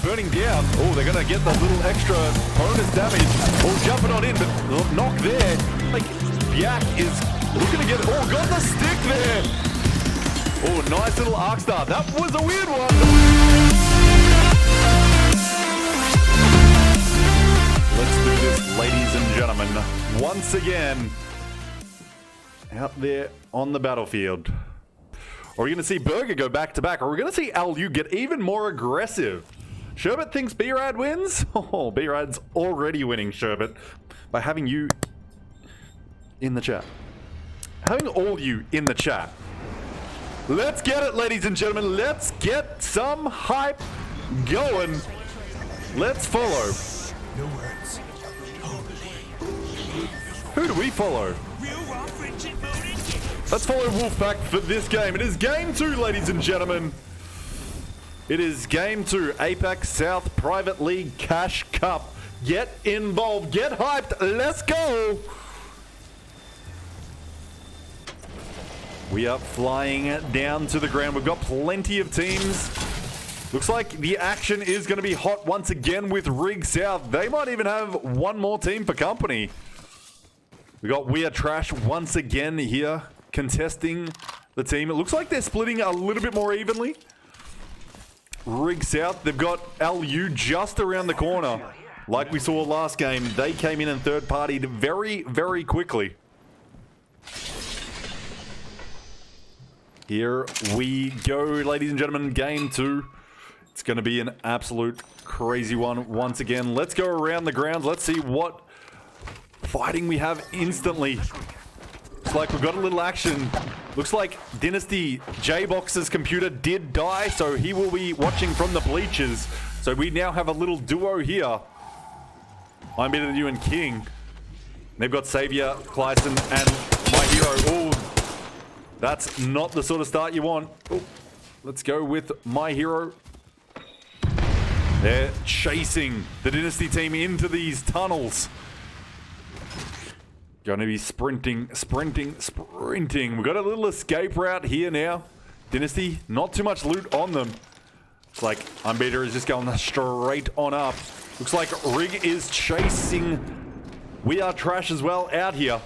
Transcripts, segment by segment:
burning down. Oh, they're going to get the little extra bonus damage. Oh, jumping on in, but knock there. Like, Yak is looking to get... Oh, got the stick there. Oh, nice little arc star. That was a weird one. Let's do this, ladies and gentlemen. Once again, out there on the battlefield. Are we going to see Burger go back-to-back? Or are we going to see LU get even more aggressive? Sherbet thinks B-Rad wins? Oh, B-Rad's already winning, Sherbet, by having you in the chat. Having all you in the chat. Let's get it, ladies and gentlemen. Let's get some hype going. Let's follow. No words. Who do we follow? Let's follow Wolfpack for this game. It is game 2, ladies and gentlemen. It is game 2, APAC South Private League Cash Cup. Get involved, get hyped, let's go. We are flying down to the ground. We've got plenty of teams. Looks like the action is going to be hot once again with Rig South. They might even have one more team for company. We got We Are Trash once again here, contesting the team. It looks like they're splitting a little bit more evenly. Rig South, they've got LU just around the corner. Like we saw last game, they came in and third-partied very, very quickly. Here we go, ladies and gentlemen, game 2. It's going to be an absolute crazy one once again. Let's go around the grounds. Let's see what fighting we have instantly. Looks like we've got a little action. Looks like Dynasty J-Box's computer did die, so he will be watching from the bleachers. So we now have a little duo here. I'm better than you and King. They've got Savior, Clyson, and My Hero. Oh, that's not the sort of start you want. Oh, let's go with My Hero. They're chasing the Dynasty team into these tunnels. Going to be sprinting. We've got a little escape route here now. Dynasty, not too much loot on them. It's like Unbeater is just going straight on up. Looks like Rig is chasing We Are Trash as well out here.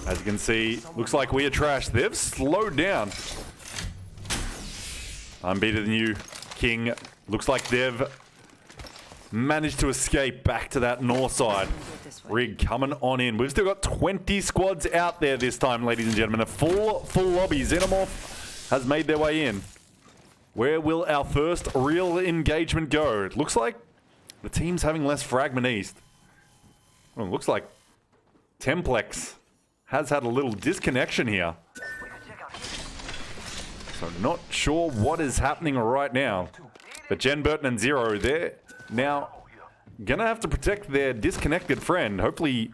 As you can see, looks like We Are Trash. They've slowed down. I'm better than you, King. Looks like they've managed to escape back to that north side. Rig coming on in. We've still got 20 squads out there this time, ladies and gentlemen. A full lobby. Xenomorph has made their way in. Where will our first real engagement go? It looks like the team's having less fragment east. Well, it looks like Templex has had a little disconnection here. So not sure what is happening right now. But Jen Burton and Zero, they're now gonna have to protect their disconnected friend. Hopefully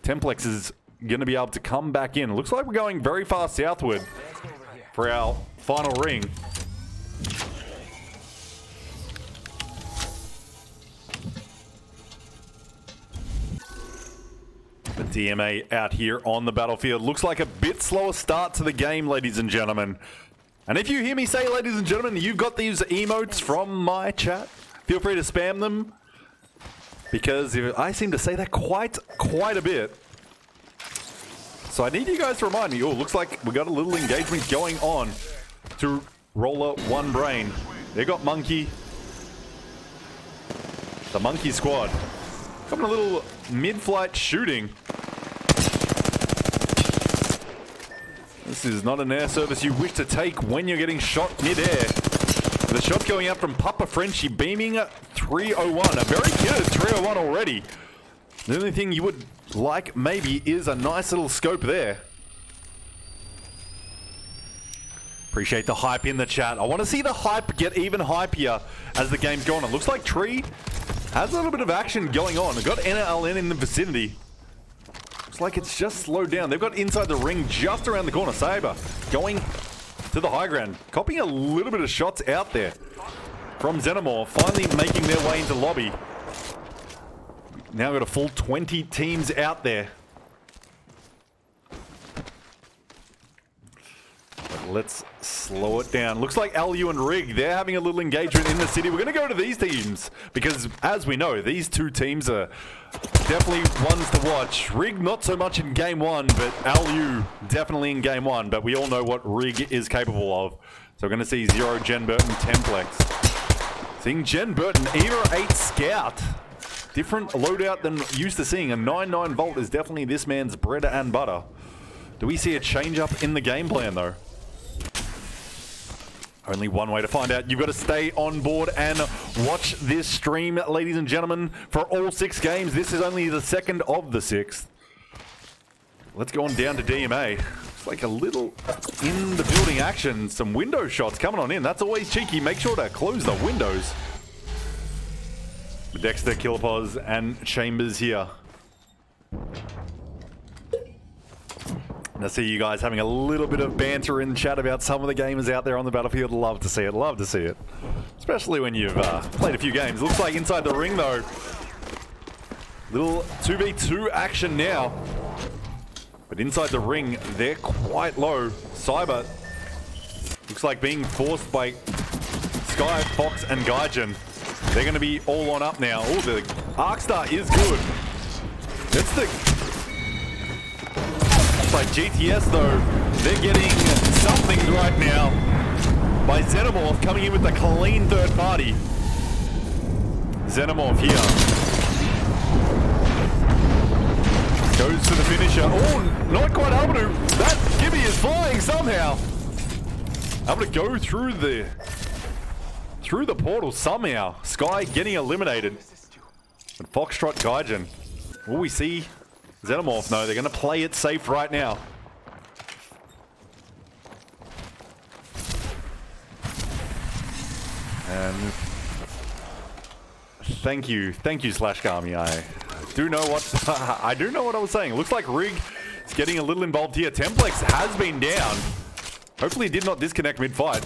Templex is gonna be able to come back in. Looks like we're going very far southward for our final ring. The DMA out here on the battlefield. Looks like a bit slower start to the game, ladies and gentlemen. And if you hear me say, ladies and gentlemen, you've got these emotes from my chat, feel free to spam them. Because I seem to say that quite a bit. So I need you guys to remind me. Oh, looks like we got a little engagement going on to Roller One Brain. They got Monkey. The Monkey Squad. Having a little mid-flight shooting. This is not an air service you wish to take when you're getting shot mid-air. The shot going out from Papa Frenchie, beaming 301. A very good 301 already. The only thing you would like maybe is a nice little scope there. Appreciate the hype in the chat. I want to see the hype get even hypier as the game's going on. Looks like Tree has a little bit of action going on. They've got NLN in the vicinity. Looks like it's just slowed down. They've got inside the ring just around the corner. Saber going to the high ground. Copying a little bit of shots out there from Xenomorph. Finally making their way into lobby. Now got a full 20 teams out there. let's slow it down. Looks like LU and Rig, they're having a little engagement in the city. We're going to go to these teams because, as we know, these two teams are definitely ones to watch. Rig, not so much in Game 1, but LU definitely in Game 1. But we all know what Rig is capable of. So we're going to see Zero, Jen Burton, Templex. Seeing Jen Burton, Era 8 Scout. Different loadout than used to seeing. A 9.9 Volt is definitely this man's bread and butter. Do we see a change up in the game plan though? Only one way to find out. You've got to stay on board and watch this stream, ladies and gentlemen, for all 6 games. This is only the second of the 6th. Let's go on down to DMA. It's like a little in the building action. Some window shots coming on in. That's always cheeky. Make sure to close the windows. Dexter, Killapos, and Chambers here. And I see you guys having a little bit of banter and chat about some of the gamers out there on the battlefield. Love to see it. Love to see it. Especially when you've played a few games. Looks like inside the ring, though. Little 2v2 action now. But inside the ring, they're quite low. Cyber looks like being forced by Sky, Fox, and Gaijin. They're going to be all on up now. Oh, the Arcstar is good. That's the... It's like GTS though, they're getting something right now by Xenomorph coming in with a clean third party. Xenomorph here. Goes for the finisher. Oh, not quite able to. That Gibby is flying somehow. Able to go through the portal somehow. Sky getting eliminated. And Foxtrot Gaijin. Will we see Xenomorph? No, they're going to play it safe right now. And thank you Slash Kami. I do know what I do know what I was saying. Looks like Rig is getting a little involved here. Templex has been down. Hopefully he did not disconnect mid-fight.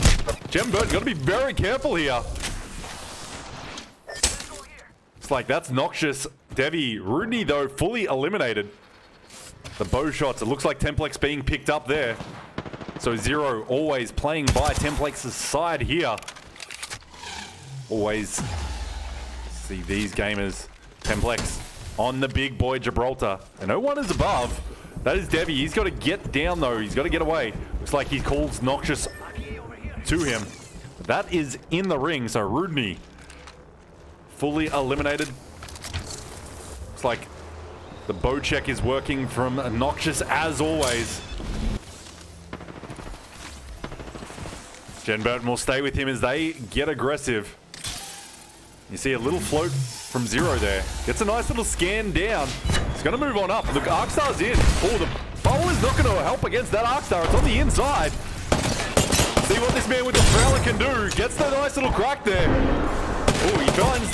Jem Burton, got to be very careful here. It's like that's Noxious. Devi. Rooney, though, fully eliminated. The bow shots. It looks like Templex being picked up there. So Zero always playing by Templex's side here. Always see these gamers. Templex on the big boy Gibraltar. And no one is above. That is Devi. He's got to get down, though. He's got to get away. Looks like he calls Noxious to him. That is in the ring. So Rudney fully eliminated. Looks like the bow check is working from Noxious as always. Jen Burton will stay with him as they get aggressive. You see a little float from Zero there. Gets a nice little scan down. He's going to move on up. Look, Arcstar's in. Oh, the bow is not going to help against that Arcstar. It's on the inside. See what this man with the Prowler can do. Gets the nice little crack there. Oh, he finds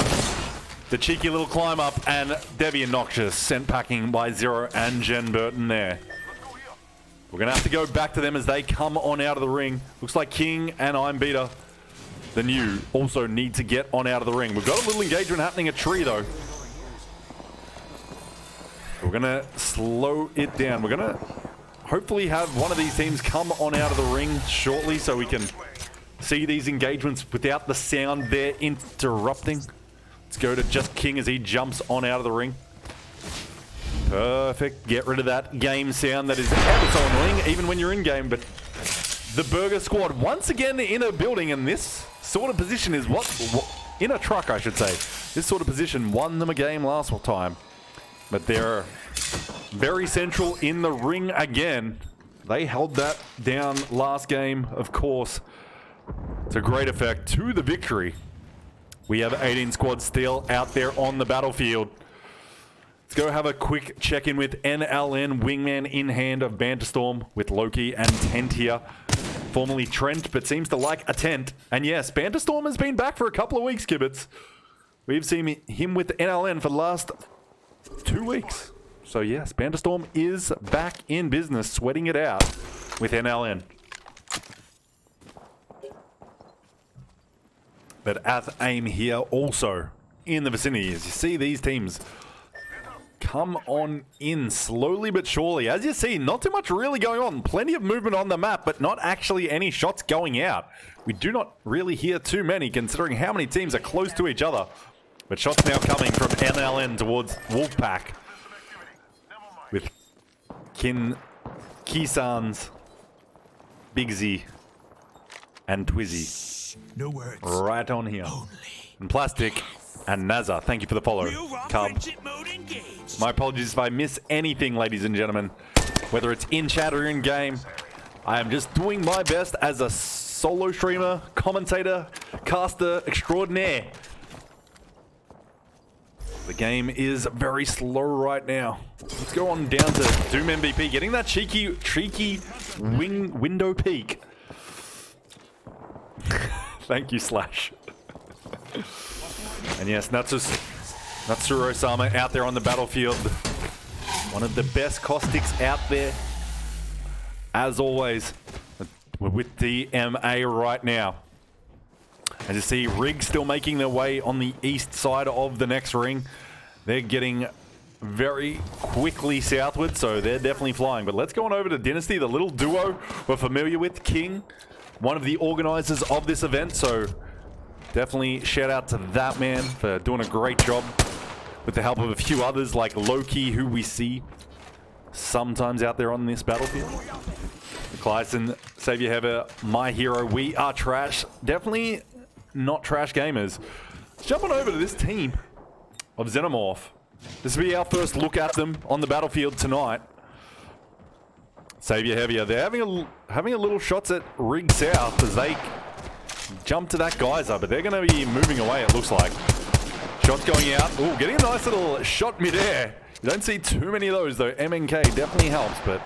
the cheeky little climb up, and Devi and Noxious sent packing by Zero and Jen Burton there. We're going to have to go back to them as they come on out of the ring. Looks like King and I'm Beater, the new, also need to get on out of the ring. We've got a little engagement happening at Tree, though. We're going to slow it down. We're going to hopefully have one of these teams come on out of the ring shortly so we can see these engagements without the sound there interrupting. Let's go to just King as he jumps on out of the ring. Perfect. Get rid of that game sound that is ever so annoying, even when you're in game. But the Burger Squad once again in a building, and this sort of position is what in a truck, I should say. This sort of position won them a game last time. But they're very central in the ring again. They held that down last game, of course, to great effect, to the victory. We have 18 squads still out there on the battlefield. Let's go have a quick check-in with NLN, wingman in hand of Banterstorm with Loki and Tent here. Formerly Trent, but seems to like a tent. And yes, Banterstorm has been back for a couple of weeks, Kibbits. We've seen him with NLN for the last 2 weeks. So yes, Banterstorm is back in business, sweating it out with NLN. But Ath Aim here also in the vicinity. As you see these teams come on in slowly but surely. As you see, not too much really going on. Plenty of movement on the map, but not actually any shots going out. We do not really hear too many, considering how many teams are close to each other. But shots now coming from NLN towards Wolfpack. With Kisan's, Big Z, and Twizzy. No words. Right on here. Only. And Plastic and Nazza, thank you for the follow. Cub. My apologies if I miss anything, ladies and gentlemen. Whether it's in chat or in game, I am just doing my best as a solo streamer, commentator, caster extraordinaire. The game is very slow right now. Let's go on down to Doom MVP, getting that cheeky window peek. Thank you, Slash. And yes, Natsuro-sama out there on the battlefield. One of the best caustics out there. As always, with DMA right now. As you see, Rig still making their way on the east side of the next ring. They're getting very quickly southward, so they're definitely flying. But let's go on over to Dynasty, the little duo we're familiar with. King, one of the organizers of this event, so definitely shout out to that man for doing a great job with the help of a few others like Loki, who we see sometimes out there on this battlefield. Clyson, Savior Heather, my hero, we are trash. Definitely not trash gamers. Let's jump on over to this team of Xenomorph. This will be our first look at them on the battlefield tonight. Savior Heavier, they're having a little shots at Rig South as they jump to that geyser, but they're going to be moving away, it looks like. Shots going out. Ooh, getting a nice little shot mid-air. You don't see too many of those, though. MNK definitely helps, but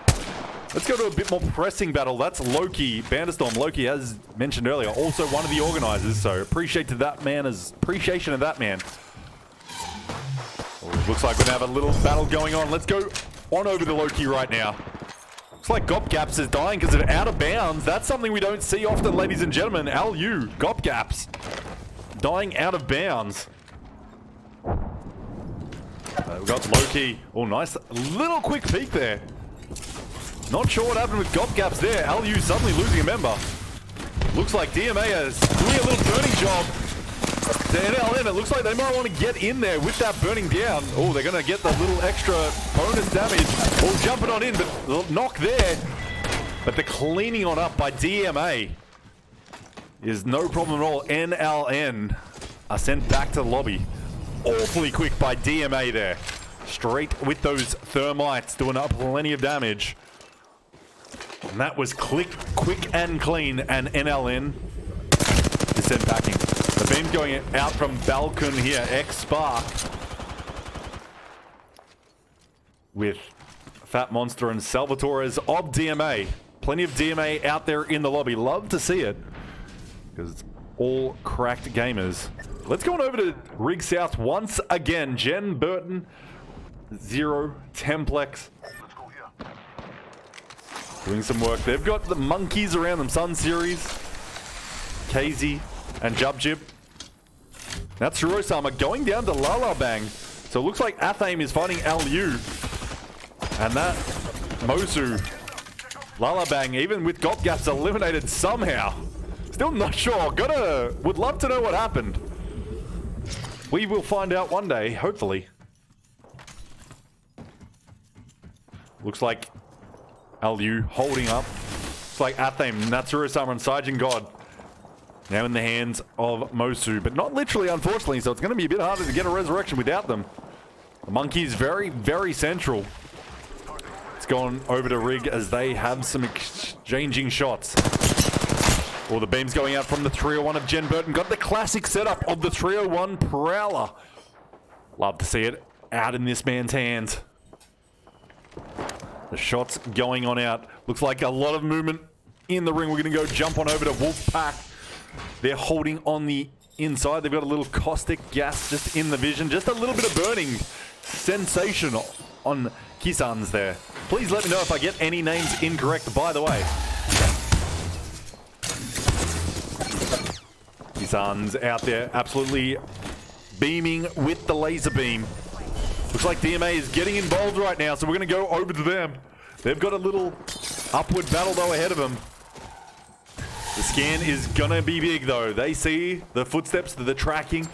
let's go to a bit more pressing battle. That's Loki, Banderstorm. Loki, as mentioned earlier, also one of the organizers, so appreciation of that man. Ooh, looks like we're going to have a little battle going on. Let's go on over to Loki right now. Looks like Gopgaps is dying because of out of bounds. That's something we don't see often, ladies and gentlemen. LU, Gopgaps, dying out of bounds. We've got Loki. Oh, nice little quick peek there. Not sure what happened with Gopgaps there. LU suddenly losing a member. Looks like DMA is doing a little burning job to NLN. It looks like they might want to get in there with that burning down. Oh, they're going to get the little extra bonus damage. Oh, jumping on in, but the knock there. But the cleaning on up by DMA is no problem at all. NLN are sent back to the lobby. Awfully quick by DMA there. Straight with those thermites, doing up plenty of damage. And that was quick and clean, and NLN is sent packing. The beam's going out from Balcon here, X-Spark. With Fat Monster and Salvatores of DMA. Plenty of DMA out there in the lobby. Love to see it, because it's all cracked gamers. Let's go on over to Rig South once again. Jen Burton, Zero, Templex. Doing some work. They've got the monkeys around them. Sun Series, KZ, and Jubjib. That's Shiro-sama going down to Lala Bang. So it looks like Athame is fighting LU. And that Mosu, Lala Bang, even with Gopgaps eliminated somehow. Still not sure. Would love to know what happened. We will find out one day, hopefully. Looks like LU holding up. Looks like Athame, Natsuro-sama, and Saijin God now in the hands of Mosu, but not literally, unfortunately, so it's going to be a bit harder to get a resurrection without them. The Monkey's very, very central. It's gone over to Rig as they have some exchanging shots. Oh, the beam's going out from the 301 of Jen Burton. Got the classic setup of the 301 Prowler. Love to see it out in this man's hands. The shots going on out. Looks like a lot of movement in the ring. We're going to go jump on over to Wolfpack. They're holding on the inside. They've got a little caustic gas just in the vision. Just a little bit of burning sensation on Kisan's there. Please let me know if I get any names incorrect, by the way. Kisan's out there absolutely beaming with the laser beam. Looks like DMA is getting involved right now, so we're going to go over to them. They've got a little upward battle, though, ahead of them. The scan is going to be big, though. They see the footsteps, the tracking.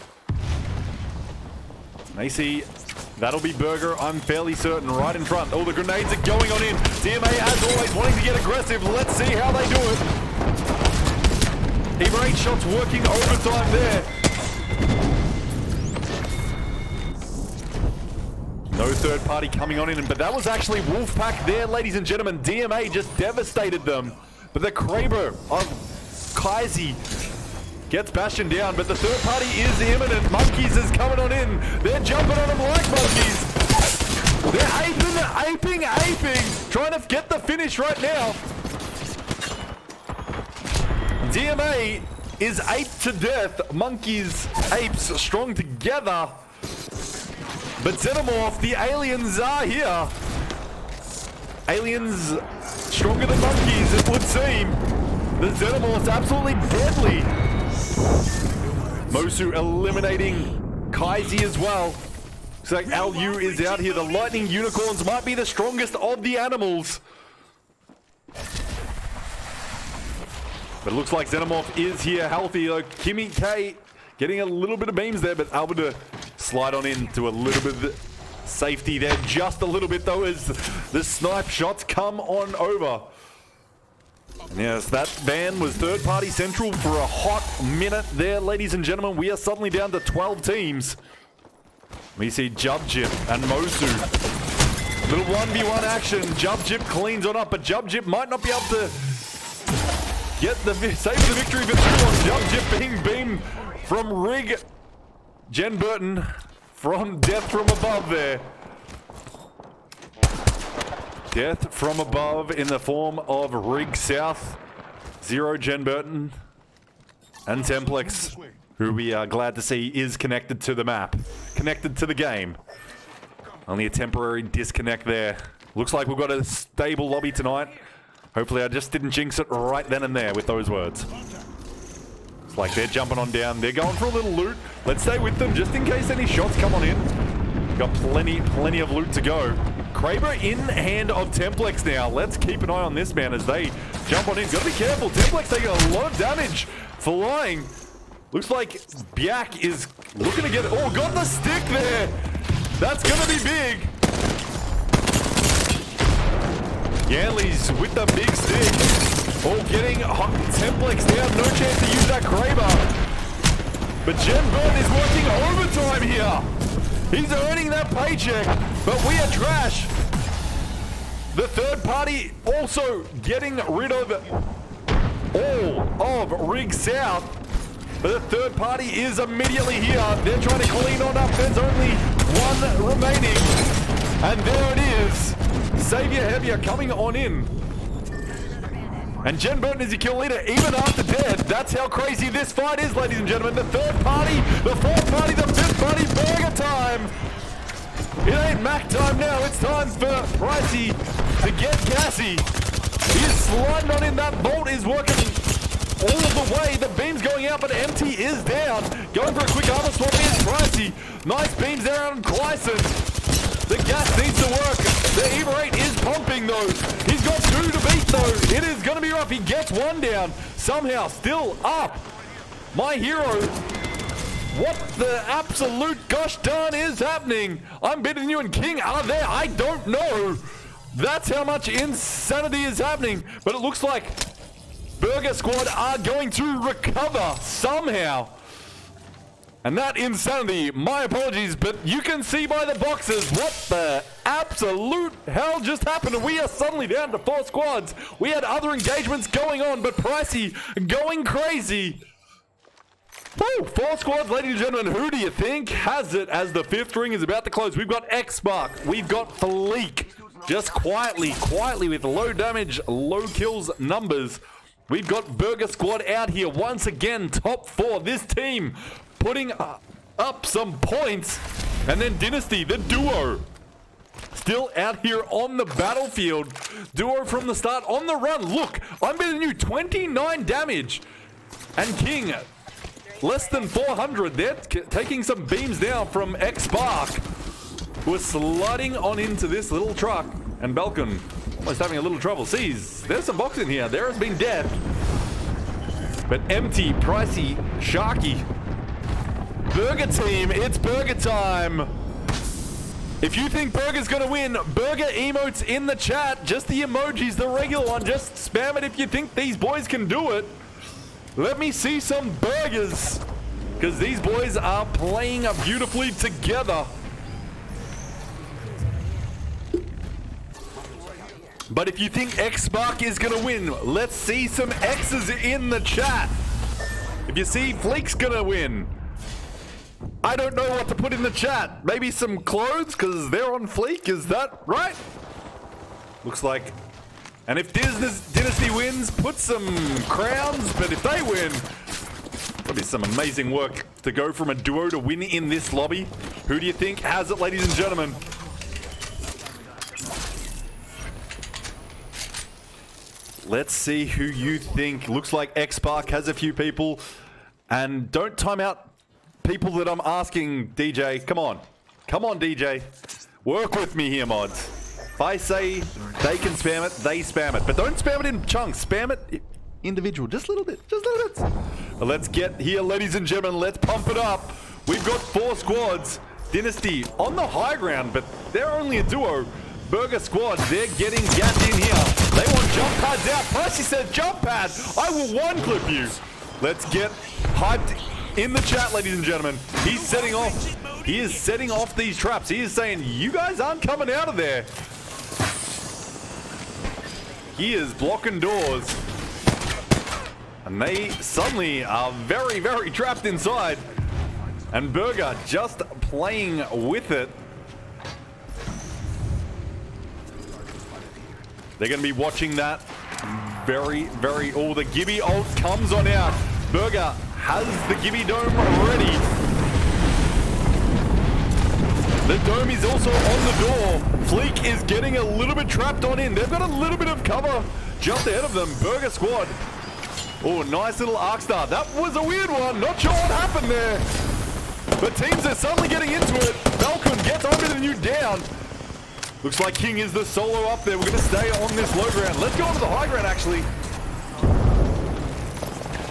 They see that'll be Burger, I'm fairly certain, right in front. Oh, the grenades are going on in. DMA, as always, wanting to get aggressive. Let's see how they do it. Even 8 shots working overtime there. No third party coming on in, but that was actually Wolfpack there, ladies and gentlemen. DMA just devastated them. But the Kraber of Kaisi gets Bastion down, but the third party is imminent. Monkeys is coming on in. They're jumping on them like monkeys. They're aping, trying to get the finish right now. DMA is aped to death. Monkeys, apes, strong together. But Xenomorph, the aliens are here. Aliens stronger than monkeys, it would seem. The Xenomorph's absolutely deadly. Mosu eliminating Kaisi as well. Looks like Lu is out here. The lightning unicorns might be the strongest of the animals. But it looks like Xenomorph is here healthy. Kimmy K getting a little bit of beams there, but able to slide on into a little bit of safety there. Just a little bit, though, as the snipe shots come on over. And yes, that ban was third-party central for a hot minute there, ladies and gentlemen. We are suddenly down to 12 teams. We see Jubjip and Mosu. Little 1v1 action. Jubjip cleans on up, but Jubjip might not be able to save the victory for too long. Jubjip being beamed from Rig. Jen Burton from death from above there. Death from above in the form of Rig South. Zero Jen Burton and Templex, who we are glad to see is connected to the map. Connected to the game. Only a temporary disconnect there. Looks like we've got a stable lobby tonight. Hopefully I just didn't jinx it right then and there with those words. It's like they're jumping on down. They're going for a little loot. Let's stay with them just in case any shots come on in. Got plenty of loot to go. Kraber in hand of Templex now. Let's keep an eye on this man as they jump on in. Gotta be careful. Templex taking a lot of damage flying. Looks like Biak is looking to get it. Oh, got the stick there. That's gonna be big. Yanley's with the big stick. Oh, getting Templex down. No chance to use that Kraber. But Jen Burton is working overtime here. He's earning that paycheck, but we are trash. The third party also getting rid of all of Rig South. But the third party is immediately here. They're trying to clean on up. There's only one remaining. And there it is. Savior Heavier coming on in. And Jen Burton is your kill leader even after dead. That's how crazy this fight is, ladies and gentlemen. The third party, the fourth party, the fifth party, burger time. It ain't Mac time now. It's time for Pricey to get gassy. He's sliding on in. That bolt is working all of the way. The beam's going out, but Empty is down. Going for a quick armor swap is Pricey. Nice beams there on Glyson. The gas needs to work. The Eva 8 is pumping, though. He's got 2 to beat, though. It is going to be rough. He gets 1 down. Somehow still up. My hero. What the absolute gosh darn is happening? I'm beating you and King are there. I don't know. That's how much insanity is happening. But it looks like Burger Squad are going to recover somehow. And that insanity, my apologies, but you can see by the boxes what the absolute hell just happened. And we are suddenly down to 4 squads. We had other engagements going on, but Pricey going crazy. Woo, 4 squads, ladies and gentlemen. Who do you think has it as the 5th ring is about to close? We've got X-Spark. We've got Fleek. Just quietly with low damage, low kills numbers. We've got Burger Squad out here once again, top 4. This team putting up some points. And then Dynasty, the duo, still out here on the battlefield. Duo from the start on the run. Look, I'm bidding you 29 damage. And King, less than 400. They're taking some beams down from X-Spark. who are sliding on into this little truck. And Balkan almost having a little trouble. Sees, there's some box in here. There has been death. But empty, pricey, sharky. Burger team, it's burger time. If you think Burger's gonna win, Burger emotes in the chat. Just the emojis, the regular one. Just spam it if you think these boys can do it. Let me see some burgers. Because these boys are playing beautifully together. But if you think X-Spark is gonna win, let's see some X's in the chat. If you see Fleek's gonna win, I don't know what to put in the chat. Maybe some clothes, because they're on Fleek. Is that right? Looks like. And if Dynasty wins, put some crowns. But if they win, that'll be some amazing work to go from a duo to win in this lobby. Who do you think has it, ladies and gentlemen? Let's see who you think. Looks like X-Spark has a few people. And don't time out people that I'm asking, DJ. Come on. Come on, DJ. Work with me here, mods. If I say they can spam it, they spam it. But don't spam it in chunks. Spam it individual. Just a little bit. Just a little bit. Well, let's get here, ladies and gentlemen. Let's pump it up. We've got 4 squads. Dynasty on the high ground, but they're only a duo. Burger squad, they're getting gapped in here. They want jump pads out. Percy says jump pad. I will one clip you. Let's get hyped in the chat, ladies and gentlemen. He's setting off. He is setting off these traps. He is saying, you guys aren't coming out of there. He is blocking doors. And they suddenly are very, very trapped inside. And Burger just playing with it. They're going to be watching that very, very... Oh, the Gibby ult comes on out. Burger has the Gibby dome ready. The dome is also on the door. Fleek is getting a little bit trapped on in. They've got a little bit of cover just ahead of them. Burger squad. Oh, nice little arc star. That was a weird one. Not sure what happened there. But teams are suddenly getting into it. Falcon gets over the new down. Looks like King is the solo up there. We're going to stay on this low ground. Let's go onto the high ground, actually.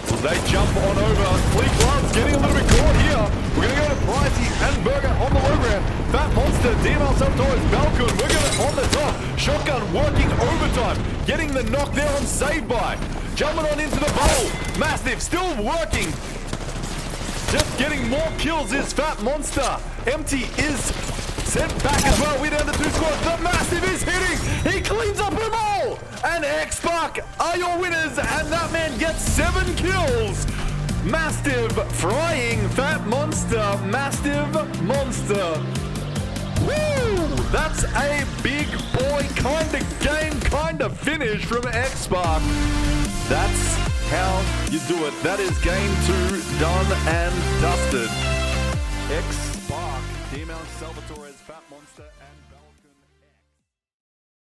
Well, they jump on over. Fleek Love's getting a little bit caught here. We're going to go to Pricey and Burger on the low ground. Fat Monster, DML Subtoys, Balcon. We're going to on the top. Shotgun working overtime. Getting the knock there on save by. Jumping on into the bowl. Mastiff still working. Just getting more kills is Fat Monster. Empty is sent back as well. We're down to 2 squads. The Mastiff is hitting. He cleans up them all. And X-Spark are your winners. And that man gets 7 kills. Mastiff frying Fat Monster. Mastiff Monster. Woo! That's a big boy kind of game, kind of finish from X-Spark. That's how you do it. That is game 2 done and dusted. X-Spark, DML Salvatore, Fat Monster, and